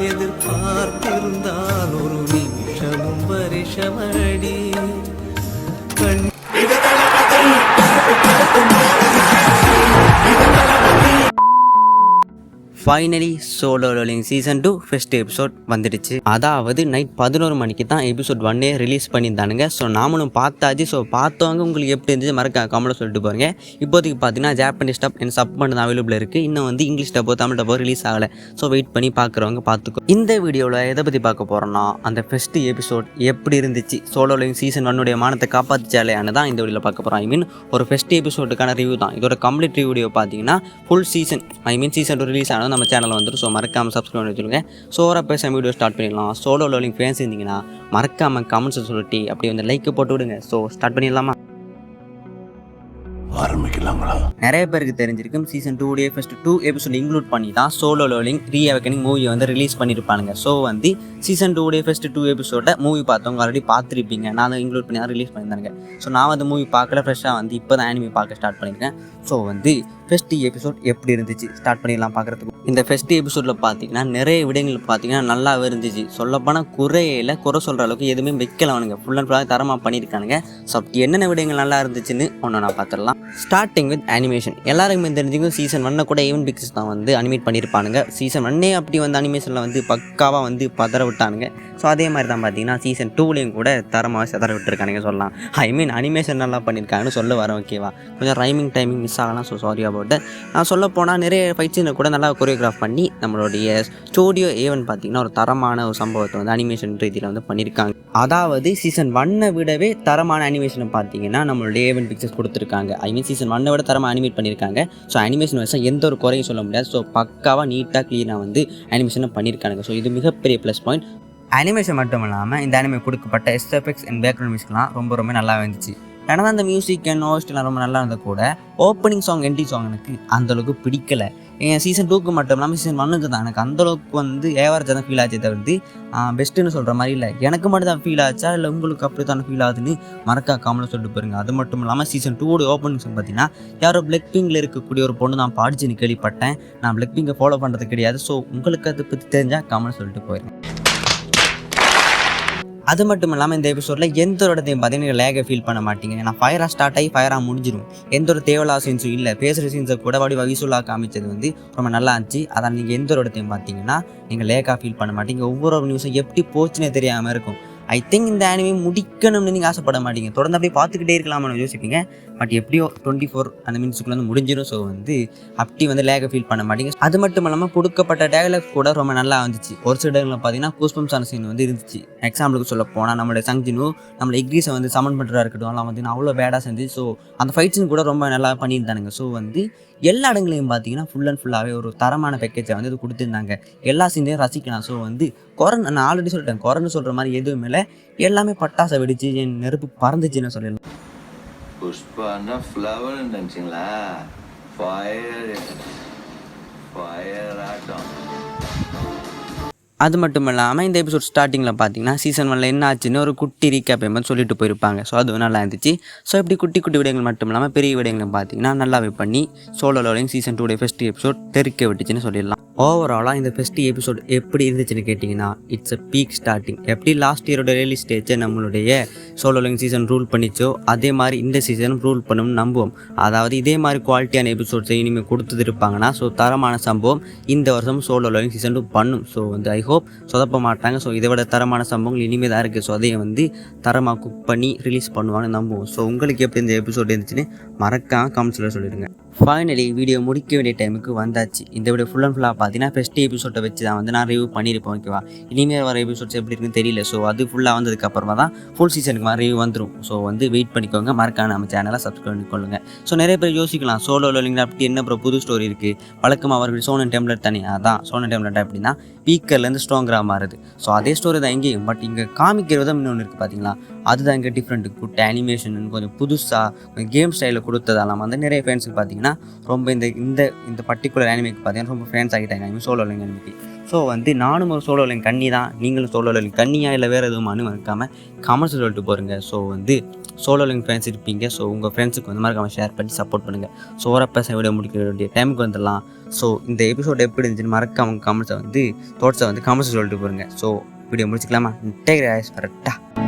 எதிர்பார்த்திருந்தால் ஒரு நிமிஷமும் வருஷமடி finally Solo levelling season 2 first episode வந்துடுச்சு. அதாவது நைட் 11 மணிக்கு தான் எபிசோட் 1 ரிலீஸ் பண்ணியிருந்தானுங்க. ஸோ நாமளும் பார்த்தாச்சு. ஸோ பார்த்தவங்க உங்களுக்கு எப்படி இருந்துச்சு மறக்க கமெண்ட்ல சொல்லிட்டு போகிறீங்க. இப்போதைக்கு பார்த்தீங்கன்னா ஜாப்பனீஸ் டப் அண்ட் சப் மட்டும் அவைலபிள் இருக்குது. இன்னும் வந்து இங்கிலீஷ் டப்போ தமிழ் டப்போ ரிலீஸ் ஆகலை. ஸோ வெயிட் பண்ணி பார்க்குறவங்க பார்த்துக்கோ. இந்த வீடியோவில் எதை பற்றி பார்க்க போகிறோன்னா அந்த ஃபர்ஸ்ட் எபிசோட் எப்படி இருந்துச்சு, சோலோ லெவலிங் சீசன் 1 மானத்தை காப்பாற்றிச்சாலேன்னு தான் இந்த வீடியோவில் பார்க்க போகிறோம். ஒரு ஃபர்ஸ்ட் எபிசோடுக்கான ரிவ்யூ தான். இதோட கம்ப்ளீட் ரிவ்யூ பார்த்தீங்கன்னா ஃபுல் சீசன் சீசன் 2 ரிலீஸ் ஆனது நம்ம சேனல் வந்துடும். ஸோ மறக்காமல் சப்ஸ்கிரைப் பண்ணி வச்சுருங்க. ஸோ ஓர பேச வீடியோ ஸ்டார்ட் பண்ணிடலாம். சோலோ லெவலிங் ஃபேன்ஸ் இருந்தீங்கன்னா மறக்காமல் கமெண்ட்ஸை சொல்லிட்டு அப்படியே வந்து லைக் போட்டு விடுங்க. ஸோ ஸ்டார்ட் பண்ணிடலாமா? ஆரம்பிக்கலாங்களா? நிறைய பேருக்கு தெரிஞ்சிருக்கும் சீசன் 2 ஃபர்ஸ்ட் 2 எபிசோட் இன்க்ளூட் பண்ணி தான் சோலோ லெவலிங் ரீஅவேக்கனிங் மூவியை வந்து ரிலீஸ் பண்ணியிருப்பானுங்க. ஸோ வந்து சீசன் 2 ஃபர்ஸ்ட் 2 எபிசோட மூவி பார்த்தவங்க ஆல்ரெடி பார்த்துருப்பீங்க. நான் அதை இன்க்ளூட் பண்ணி தான் ரிலீஸ் பண்ணியிருந்தாங்க. ஸோ நான் வந்து மூவி பார்க்கல, ஃப்ரெஷ்ஷாக வந்து இப்போ தான் ஆனிமி பார்க்க ஸ்டார்ட் பண்ணியிருக்கேன். ஸோ வந்து ஃபர்ஸ்ட் எபிசோட் எப்படி இருந்துச்சு ஸ்டார்ட் பண்ணிடலாம் பார்க்குறதுக்கு. இந்த ஃபர்ஸ்ட் எபிசோடில் பார்த்தீங்கன்னா நிறைய விடயங்கள் பார்த்தீங்கன்னா நல்லாவே இருந்துச்சு. சொல்லப்போனால் குறை சொல்கிற அளவுக்கு எதுவுமே வைக்கலவனுங்க. ஃபுல் அண்ட் ஃபுல்லாக தரமாக பண்ணியிருக்கானுங்க. ஸோ அப்படி என்னென்ன விடயங்கள் நல்லா இருந்துச்சுன்னு ஒன்று நான் பார்த்துடலாம். Starting with animation. எல்லாருக்குமே தெரிஞ்சுக்கும் சீசன் 1 கூட ஈவன் பிக்சர்ஸ் தான் வந்து அனிமேட் பண்ணியிருப்பானுங்க. சீசன் 1 அப்படி வந்து அனிமேஷனில் வந்து பக்காவாக வந்து பதற விட்டானுங்க. ஸோ அதே மாதிரி தான் பார்த்தீங்கன்னா சீசன் 2லேயும் கூட தரமாக செதற விட்டுருக்கானுங்க சொல்லலாம். அனிமேஷன் நல்லா பண்ணியிருக்காங்கன்னு சொல்ல வரேன். ஓகேவா, கொஞ்சம் ரைமிங் டைமிங் மிஸ் ஆகலாம். So sorry about. நான் சொல்ல போனால் நிறைய ஃபைட் சீனை கூட நல்லா கொரியோகிராஃப் பண்ணி நம்மளுடைய ஸ்டூடியோ ஏவன் பார்த்தீங்கன்னா ஒரு தரமான ஒரு சம்பவத்தை வந்து அனிமேஷன் ரீதியில் வந்து பண்ணியிருக்காங்க. அதாவது சீசன் 1 விடவே தரமான அனிமேஷனை பார்த்தீங்கன்னா நம்மளுடைய ஏவன் பிக்சர்ஸ் கொடுத்துருக்காங்க. சீசன் 1 விட தரமாக அனிமேட் பண்ணியிருக்காங்க. ஸோ அனிமேஷன் வயசாக எந்த ஒரு குறையும் சொல்ல முடியாது. ஸோ பக்காவாக நீட்டாக க்ளீனாக வந்து அனிமேஷனை பண்ணியிருக்காங்க. ஸோ இது மிகப்பெரிய ப்ளஸ் பாயிண்ட். அனிமேஷன் மட்டும் இல்லாமல் இந்த அனிமே கொடுக்கப்பட்ட எஸ்எஃப்எக்ஸ் அண்ட் பேக்ரவுண்ட் மியூசிக்லாம் ரொம்ப நல்லா இருந்துச்சு. ஏன்னா அந்த மியூசிக் அண்ட் ஓஸ்ட்லாம் ரொம்ப நல்லா இருந்தால் கூட ஓப்பனிங் சாங் எண்டிங் சாங் எனக்கு அந்தளவுக்கு பிடிக்கலை. என் சீசன் 2க்கு மட்டும் இல்லாமல் சீசன் 1க்கு தான் எனக்கு அந்தளவுக்கு வந்து ஏவரேஜாக தான் ஃபீல் ஆச்சு. தவிர்த்து பெஸ்ட்டுன்னு சொல்கிற மாதிரி இல்லை. எனக்கு மட்டும் தான் ஃபீல் ஆச்சா இல்லை உங்களுக்கு அப்படி தானே ஃபீல் ஆகுதுன்னு மறக்காமல் சொல்லிட்டு போயிருங்க. அது மட்டும் இல்லாமல் சீசன் 2 ஓப்பனிங் சாங் பார்த்தீங்கன்னா யாரோ பிளாக் பிங்கில் இருக்கக்கூடிய ஒரு பொண்ணு நான் பாடிச்சுன்னு கேள்விப்பட்டேன். நான் பிளாக் பிங்கை ஃபாலோ பண்ணுறது கிடையாது. ஸோ உங்களுக்கு அதை பற்றி தெரிஞ்சால் கமெண்ட் சொல்லிட்டு போயிருங்க. அது மட்டும் இல்லாமல் இந்த எபிசோடில் எந்த ஒரு இடத்தையும் பார்த்தீங்கன்னா லேகை ஃபீல் பண்ண மாட்டீங்க. ஏன்னா ஃபயராக ஸ்டார்ட் ஆகி ஃபயராக முடிஞ்சிடும். எந்த ஒரு தேவையில்லாத சீன்ஸும் இல்லை. பேசுகிற சீன்ஸை கூட வவிசுலாக காமிச்சது வந்து ரொம்ப நல்லா இருந்துச்சு. அதான் நீங்கள் எந்த ஒரு இடத்தையும் பார்த்தீங்கன்னா நீங்கள் லேக்காக ஃபீல் பண்ண மாட்டீங்க. ஒவ்வொரு நியூஸும் எப்படி போச்சுன்னே தெரியாமல் இருக்கும். ஐ திங்க் இந்த ஆனிமே முடிக்கணும்னு நீங்கள் ஆசைப்பட மாட்டீங்க. தொடர்ந்து அப்படியே பார்த்துக்கிட்டே இருக்கலாம்னு யோசிப்பீங்க. பட் எப்படியோ 24 அந்த மினிட்ஸுக்குள்ள வந்து முடிஞ்சிடும். ஸோ வந்து அப்படி வந்து லேகை ஃபீல் பண்ண மாட்டீங்க. அது மட்டும் இல்லாமல் கொடுக்கப்பட்ட டயலாக் கூட ரொம்ப நல்லா வந்துச்சு. ஒரு சில டயலாக்ல பார்த்தீங்கன்னா கூஸ்பம்ஸான சீன் வந்து இருந்துச்சு. எக்ஸாம்பிளுக்கு சொல்ல போனால் நம்மளுடைய சங்ஜினு நம்மளை எக்ரீஸை வந்து சமன் பண்ணுறா இருக்கட்டும், அதெல்லாம் வந்து அவ்வளோ பேடாக செஞ்சு. ஸோ அந்த ஃபைட் சீன் கூட ரொம்ப நல்லா பண்ணியிருந்தானுங்க. ஸோ வந்து எல்லா இடங்களையும் பார்த்தீங்கன்னா ஃபுல் அண்ட் ஃபுல்லாகவே ஒரு தரமான பேக்கேஜை வந்து இது கொடுத்துருந்தாங்க. எல்லா சீனையும் ரசிக்கலாம். ஸோ வந்து நான் ஆல்ரெடி சொல்லிட்டேன், குறைன்னு சொல்கிற மாதிரி எதுவும் இல்லை. எல்லாமே பட்டாசை வெடிச்சு என் நெருப்பு பறந்துச்சுன்னு சொல்லலாம். புஷ்பானா ஃப்ளவர் நினைச்சிங்களா? ஃபயர் ஆட்டம். அது மட்டும் இல்லாமல் இந்த எபிசோட் ஸ்டார்டிங்கில் பார்த்தீங்கன்னா சீசன் 1 என்ன ஆச்சுன்னு ஒரு குட்டி ரீகேப் மாதிரி சொல்லிட்டு போயிருப்பாங்க. ஸோ அது நல்லா இருந்துச்சு. ஸோ இப்படி குட்டி விடயங்கள் மட்டும் இல்லாமல் பெரிய விடயங்கள் பார்த்தீங்கன்னா நல்லாவே பண்ணி solo levelling season 2 first episode தெறிக்க விட்டுச்சுன்னு சொல்லிடலாம். ஓவராலாக இந்த ஃபர்ஸ்ட் எபிசோட் எப்படி இருந்துச்சுன்னு கேட்டிங்கன்னா இட்ஸ் அ பீக் ஸ்டார்டிங். எப்படி லாஸ்ட் இயரோட ரிலீஸ் ஸ்டேஜை நம்மளுடைய சோலோ லெவலிங் சீசன் ரூல் பண்ணிச்சோ அதே மாதிரி இந்த சீசனும் ரூல் பண்ணணும்னு நம்புவோம். அதாவது இதே மாதிரி குவாலிட்டியான எபிசோட்ஸை இனிமேல் கொடுத்துட்டு இருப்பாங்கன்னா ஸோ தரமான சம்பவம் இந்த வருஷம் சோலோ லெவலிங் சீசன் 2 பண்ணும். ஸோ வந்து ஐ ஹோப் சொதப்ப மாட்டாங்க. ஸோ இதை விட தரமான சம்பவங்கள் இனிமேல் தான் இருக்குது. ஸோ அதையும் வந்து தரமாக குக் பண்ணி ரிலீஸ் பண்ணுவாங்கன்னு நம்புவோம். ஸோ உங்களுக்கு எப்படி இந்த எபிசோட் இருந்துச்சுன்னு மறக்காம கமெண்ட்ஸில் சொல்லிடுங்க. ஃபைனலி வீடியோ முடிக்க வேண்டிய டைமுக்கு வந்தாச்சு. இந்த வீடியோ ஃபுல் அண்ட் ஃபுல்லாக பார்த்தீங்கன்னா ஃபர்ஸ்ட் எபிசோட்டை வச்சு தான் வந்து நான் ரிவ்யூ பண்ணியிருப்பேன். ஓகேவா, இனிமேல் வர எபிசோட்ஸ் எப்படி இருக்குன்னு தெரியல. ஸோ அது ஃபுல்லாக வந்ததுக்கப்புறமா தான் ஃபுல் சீசனுக்கு மாதிரி ரிவ்யூ வந்துடும். ஸோ வந்து வெயிட் பண்ணிக்கோங்க. மறக்காம நம்ம சேனலை சப்ஸ்கிரைப் பண்ணிக்கொள்ளுங்க. ஸோ நிறைய பேர் யோசிக்கலாம் சோலோ லெவலிங் அப்படி என்ன அப்புறம் புது ஸ்டோரி இருக்குது, வழக்கமாக அவர்கள் சோனன் டெம்ப்ளேட் தனி. அதான் சோனன் டெம்ப்ளேட் அப்படின்னா பீக்கர்லேருந்து ஸ்ட்ராங்கராக மாறுது. ஸோ அதே ஸ்டோரி தான் எங்கேயும். பட் இங்கே காமிக்கிற விதம் இன்னொன்று இருக்குது பார்த்தீங்களா, அதுதான் இங்கே டிஃப்ரெண்ட்டு. குட் அனிமேஷன் கொஞ்சம் புதுசாக கொஞ்சம் கேம் ஸ்டைலில் கொடுத்ததெல்லாம் வந்து நிறைய ஃபேன்ஸுக்கு பார்த்தீங்கன்னா ரொம்ப இந்த பர்டிகுலர் அனிமேக்கு பார்த்தீங்கன்னா ரொம்ப ஃபேன்ஸ் ஆகிட்டாங்க சோலோ லெவலிங் அனிமேக்கு. ஸோ வந்து நானும் ஒரு சோலோ லெவலிங் கண்ணி தான். நீங்களும் சோலோ லெவலிங் கண்ணியா இல்லை வேறு எதுவும் மறக்காமல் கமெண்ட்ஸ் சொல்லிட்டு போகிறீங்க. ஸோ வந்து சோலோ லிங்க் ஃப்ரெண்ட்ஸ் இருப்பீங்க. ஸோ உங்கள் ஃப்ரெண்ட்ஸுக்கு வந்து மறக்காம ஷேர் பண்ணி சப்போர்ட் பண்ணுங்கள். ஸோ ஓரப்ப வீடியோ முடிக்க வேண்டிய டைமுக்கு வந்துடலாம். ஸோ இந்த எபிசோட் எப்படி இருந்துச்சுன்னு மறக்காம கமெண்ட்ஸை வந்து தோட்ஸை வந்து கமெண்ட்ஸ் சொல்லிட்டு போருங்க. ஸோ வீடியோ முடிச்சுக்கலாமா? டேக் கரெக்டாக